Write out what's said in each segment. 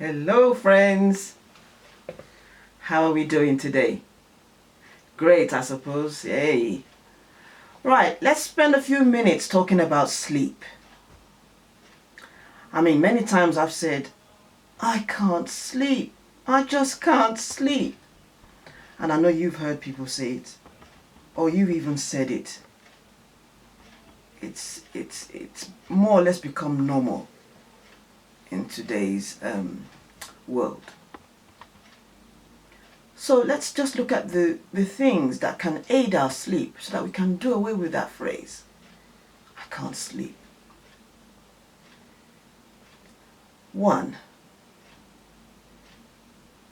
Hello friends, how are we doing today? Great, I suppose. Hey. Right, let's spend a few minutes talking about sleep. Many times I've said, I can't sleep. I just can't sleep. And I know you've heard people say it, or you've even said it. It's more or less become normal in today's world. So let's just look at the things that can aid our sleep so that we can do away with that phrase. I can't sleep. 1.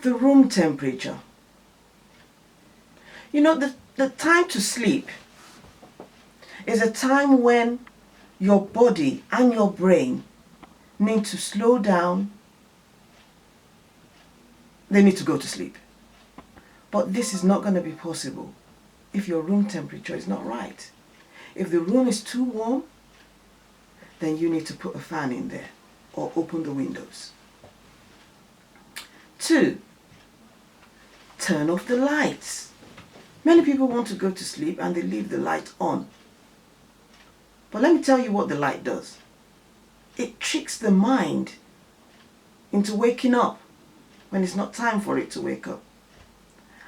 The room temperature. You know, the time to sleep is a time when your body and your brain need to slow down. They need to go to sleep. But this is not going to be possible if your room temperature is not right. If the room is too warm, then you need to put a fan in there or open the windows. 2. Turn off the lights. Many people want to go to sleep and they leave the light on. But let me tell you what the light does. It tricks the mind into waking up when it's not time for it to wake up.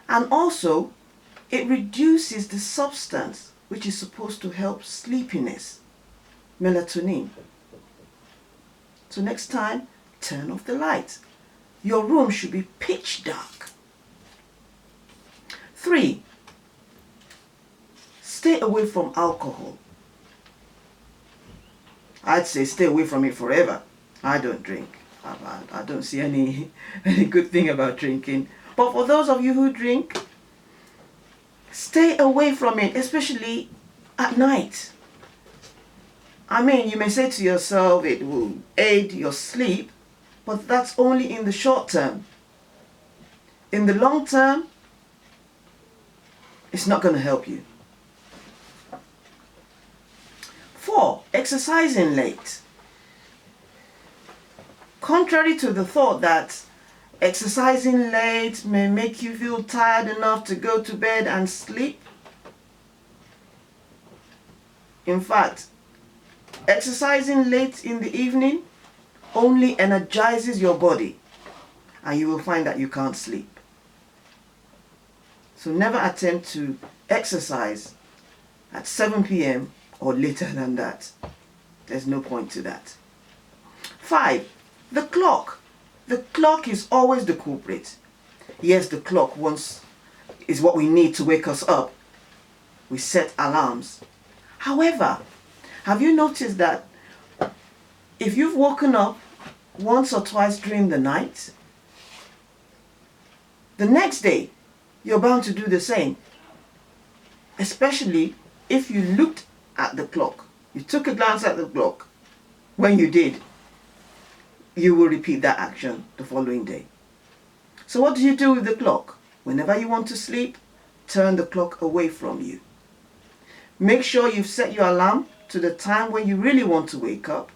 And also, it reduces the substance which is supposed to help sleepiness, melatonin. So next time, turn off the lights. Your room should be pitch dark. 3. Stay away from alcohol. I'd say stay away from it forever. I don't drink. I don't see any good thing about drinking. But for those of you who drink, stay away from it, especially at night. You may say to yourself it will aid your sleep, but that's only in the short term. In the long term, it's not going to help you. 4. Exercising late. Contrary to the thought that exercising late may make you feel tired enough to go to bed and sleep, in fact, exercising late in the evening only energizes your body and you will find that you can't sleep. So never attempt to exercise at 7 p.m. or later than that. There's no point to that. 5. The clock. The clock is always the culprit. Yes, the clock is what we need to wake us up. We set alarms. However, have you noticed that if you've woken up once or twice during the night, the next day you're bound to do the same? Especially if you looked at the clock. You took a glance at the clock. When you did, you will repeat that action the following day. So what do you do with the clock? Whenever you want to sleep, turn the clock away from you. Make sure you've set your alarm to the time when you really want to wake up,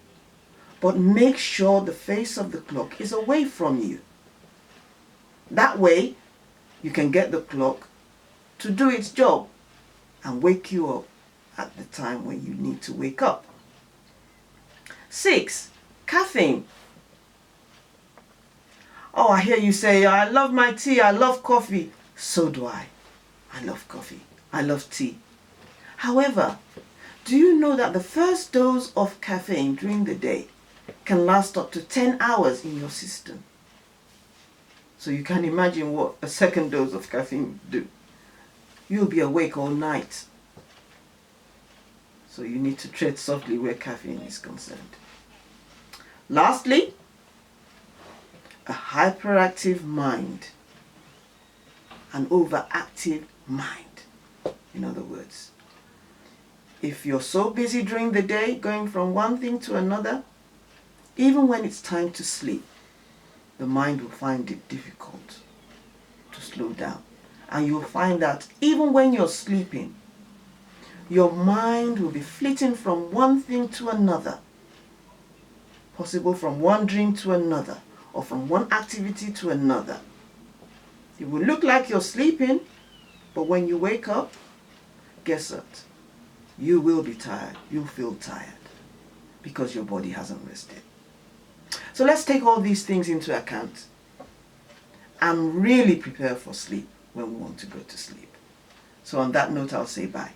but make sure the face of the clock is away from you. That way, you can get the clock to do its job and wake you up at the time when you need to wake up. 6. Caffeine. Oh, I hear you say, I love my tea, I love coffee. So do I. I love coffee. I love tea. However, do you know that the first dose of caffeine during the day can last up to 10 hours in your system? So you can imagine what a second dose of caffeine do. You'll be awake all night. So you need to tread softly where caffeine is concerned. Lastly, a hyperactive mind, an overactive mind, in other words. If you're so busy during the day, going from one thing to another, even when it's time to sleep, the mind will find it difficult to slow down. And you'll find that even when you're sleeping, your mind will be flitting from one thing to another, possible from one dream to another, or from one activity to another. It will look like you're sleeping, but when you wake up, guess what? You will be tired. You'll feel tired because your body hasn't rested. So let's take all these things into account and really prepare for sleep when we want to go to sleep. So on that note, I'll say bye.